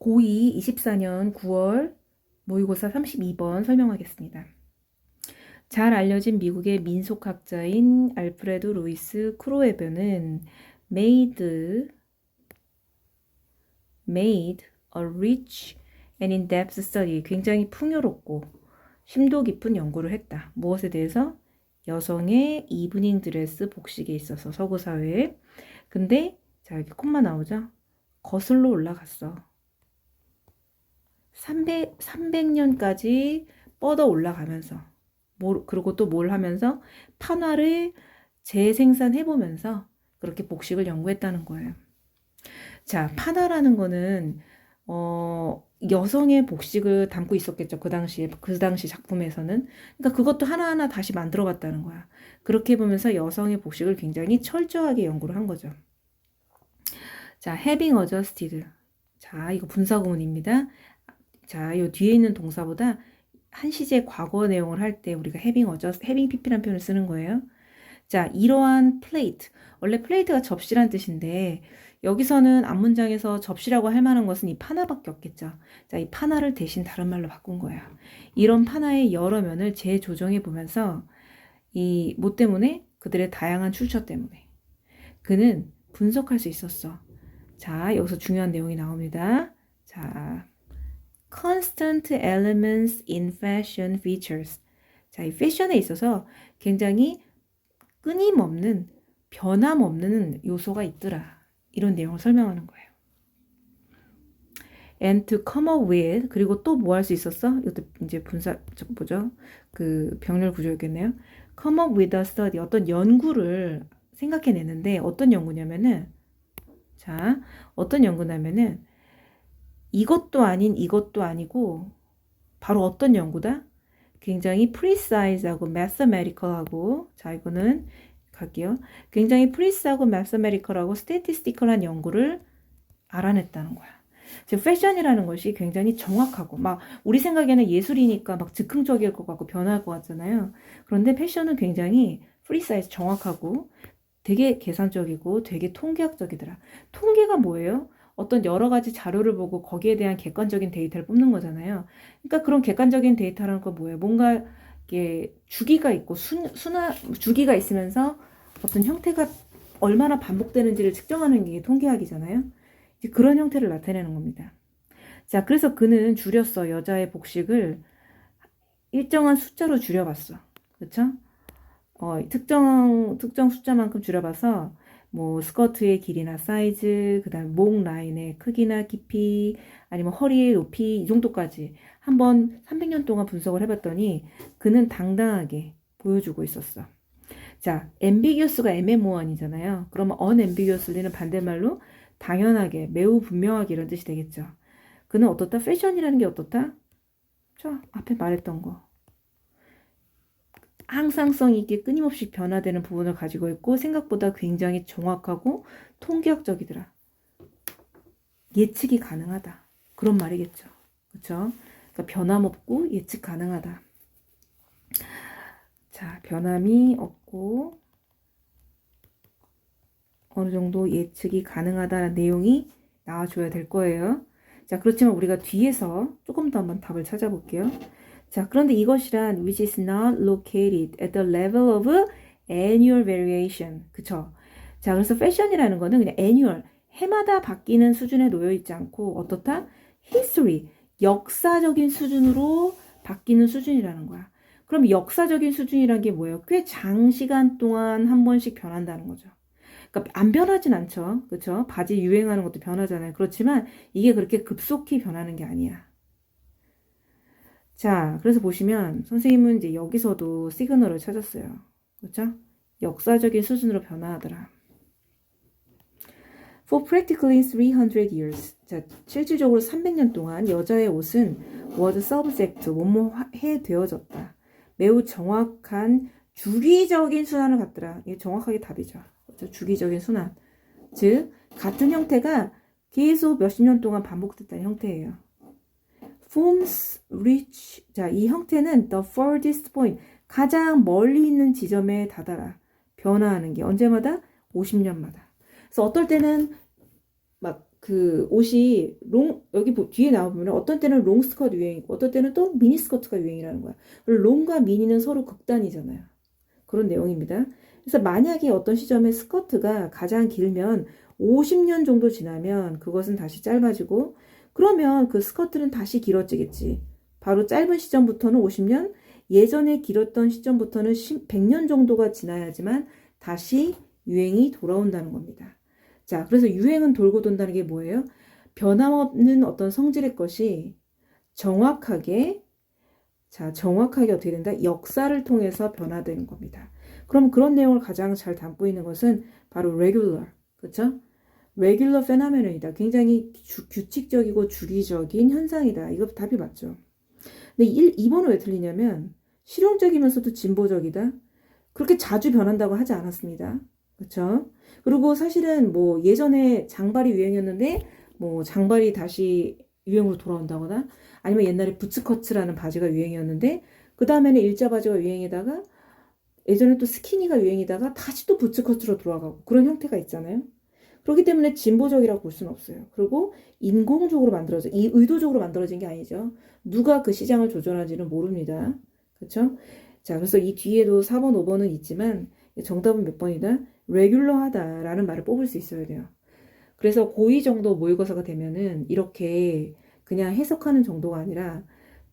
고2 24년 9월 모의고사 32번 설명하겠습니다. 잘 알려진 미국의 민속학자인 알프레드 루이스 크로에버는 made a rich and in-depth study, 굉장히 풍요롭고 심도 깊은 연구를 했다. 무엇에 대해서? 여성의 이브닝 드레스 복식에 있어서 서구 사회에. 근데 자, 여기 콤마 나오죠? 거슬러 올라갔어. 300년까지 뻗어 올라가면서, 그리고 또 뭘 하면서 판화를 재생산해보면서 그렇게 복식을 연구했다는 거예요. 자, 판화라는 거는 여성의 복식을 담고 있었겠죠. 그 당시 작품에서는. 그러니까 그것도 하나하나 다시 만들어 봤다는 거야. 그렇게 보면서 여성의 복식을 굉장히 철저하게 연구를 한 거죠. 자, having adjusted. 자, 이거 분사구문입니다. 자, 요 뒤에 있는 동사보다 한 시제 과거 내용을 할 때 우리가 having pp라는 표현을 쓰는 거예요. 자, 이러한 플레이트. 원래 플레이트가 접시란 뜻인데 여기서는 앞문장에서 접시라고 할 만한 것은 이 파나밖에 없겠죠. 자, 이 파나를 대신 다른 말로 바꾼 거야. 이런 파나의 여러 면을 재조정해 보면서 뭐 때문에? 그들의 다양한 출처 때문에. 그는 분석할 수 있었어. 자, 여기서 중요한 내용이 나옵니다. 자, constant elements in fashion features. 자, 이 패션에 있어서 굉장히 끊임없는, 변함없는 요소가 있더라. 이런 내용을 설명하는 거예요. And to come up with, 그리고 또 뭐 할 수 있었어? 이것도 이제 뭐죠? 그 병렬 구조였겠네요. come up with a study, 어떤 연구를 생각해내는데, 어떤 연구냐면은, 자, 어떤 연구냐면은, 이것도 아닌 이것도 아니고 바로 어떤 연구다? 굉장히 precise하고 mathematical하고, 자, 이거는 갈게요. 굉장히 precise하고 mathematical하고 statistical한 연구를 알아냈다는 거야. 즉 패션이라는 것이 굉장히 정확하고, 막 우리 생각에는 예술이니까 막 즉흥적일 것 같고 변할 것 같잖아요. 그런데 패션은 굉장히 precise, 정확하고 되게 계산적이고 되게 통계학적이더라. 통계가 뭐예요? 어떤 여러 가지 자료를 보고 거기에 대한 객관적인 데이터를 뽑는 거잖아요. 그러니까 그런 객관적인 데이터라는 건 뭐예요? 뭔가 이게 주기가 있고 주기가 있으면서 어떤 형태가 얼마나 반복되는지를 측정하는 게 통계학이잖아요. 이제 그런 형태를 나타내는 겁니다. 자, 그래서 그는 줄였어. 여자의 복식을 일정한 숫자로 줄여봤어. 그렇죠? 특정 숫자만큼 줄여봐서 뭐 스커트의 길이나 사이즈, 그다음 목 라인의 크기나 깊이, 아니면 허리의 높이 이 정도까지 한번 300년 동안 분석을 해봤더니 그는 당당하게 보여주고 있었어. 자, ambiguous가 애매모호한이잖아요. 그러면 unambiguous는 반대말로 당연하게, 매우 분명하게 이런 뜻이 되겠죠. 그는 어떻다? 패션이라는 게 어떻다? 저 앞에 말했던 거. 항상성 있게 끊임없이 변화되는 부분을 가지고 있고 생각보다 굉장히 정확하고 통계학적이더라. 예측이 가능하다. 그런 말이겠죠. 그렇죠? 그러니까 변함없고 예측 가능하다. 자, 변함이 없고 어느 정도 예측이 가능하다는 내용이 나와줘야 될 거예요. 자, 그렇지만 우리가 뒤에서 조금 더 한번 답을 찾아볼게요. 자, 그런데 이것이란 which is not located at the level of annual variation. 그쵸? 자, 그래서 패션이라는 거는 그냥 annual, 해마다 바뀌는 수준에 놓여 있지 않고 어떻다? history, 역사적인 수준으로 바뀌는 수준이라는 거야. 그럼 역사적인 수준이란 게 뭐예요? 꽤 장시간 동안 한 번씩 변한다는 거죠. 그러니까 안 변하진 않죠. 그렇죠? 바지 유행하는 것도 변하잖아요. 그렇지만 이게 그렇게 급속히 변하는 게 아니야. 자, 그래서 보시면 선생님은 이제 여기서도 시그널을 찾았어요. 그렇죠? 역사적인 수준으로 변화하더라. For practically 300 years. 자, 실질적으로 300년 동안 여자의 옷은 was subject, 뭐뭐해 되어졌다. 매우 정확한 주기적인 순환을 갖더라. 이게 정확하게 답이죠. 그렇죠? 주기적인 순환. 즉, 같은 형태가 계속 몇십 년 동안 반복됐다는 형태예요. Forms reach. 자, 이 형태는 the furthest point. 가장 멀리 있는 지점에 다다라. 변화하는 게 언제마다? 50년마다. 그래서 어떨 때는 막 그 옷이 여기 뒤에 나오면 어떤 때는 롱 스커트 유행이고 어떤 때는 또 미니 스커트가 유행이라는 거야. 롱과 미니는 서로 극단이잖아요. 그런 내용입니다. 그래서 만약에 어떤 시점에 스커트가 가장 길면 50년 정도 지나면 그것은 다시 짧아지고 그러면 그 스커트는 다시 길어지겠지. 바로 짧은 시점부터는 50년, 예전에 길었던 시점부터는 100년 정도가 지나야지만 다시 유행이 돌아온다는 겁니다. 자, 그래서 유행은 돌고 돈다는 게 뭐예요? 변함없는 어떤 성질의 것이 정확하게 어떻게 된다? 역사를 통해서 변화되는 겁니다. 그럼 그런 내용을 가장 잘 담고 있는 것은 바로 regular, 그렇죠? regular phenomen이다. 굉장히 규칙적이고 주기적인 현상이다. 이거 답이 맞죠. 근데 2번은 왜 틀리냐면 실용적이면서도 진보적이다. 그렇게 자주 변한다고 하지 않았습니다. 그렇죠? 그리고 사실은 뭐 예전에 장발이 유행이었는데 뭐 장발이 다시 유행으로 돌아온다거나 아니면 옛날에 부츠커트라는 바지가 유행이었는데 그 다음에는 일자 바지가 유행이다가 예전에 또 스키니가 유행이다가 다시 또 부츠커트로 돌아가고 그런 형태가 있잖아요. 그렇기 때문에 진보적이라고 볼 수는 없어요. 그리고 인공적으로 의도적으로 만들어진 게 아니죠. 누가 그 시장을 조절하는지는 모릅니다. 그렇죠? 자, 그래서 이 뒤에도 4번, 5번은 있지만 정답은 몇 번이다? 레귤러하다라는 말을 뽑을 수 있어야 돼요. 그래서 고2 정도 모의고사가 되면은 이렇게 그냥 해석하는 정도가 아니라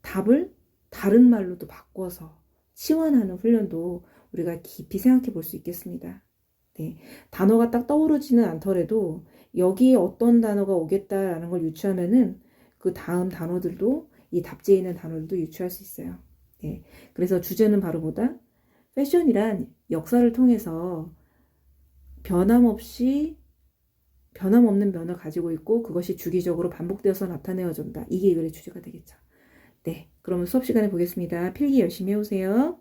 답을 다른 말로도 바꿔서 치환하는 훈련도 우리가 깊이 생각해 볼 수 있겠습니다. 네, 단어가 딱 떠오르지는 않더라도 여기에 어떤 단어가 오겠다라는 걸 유추하면은 그 다음 단어들도 이 답지에 있는 단어들도 유추할 수 있어요. 네, 그래서 주제는 바로 뭐다? 패션이란 역사를 통해서 변함없는 면을 가지고 있고 그것이 주기적으로 반복되어서 나타내어진다. 이게 이 글의 주제가 되겠죠. 네, 그러면 수업 시간에 보겠습니다. 필기 열심히 해오세요.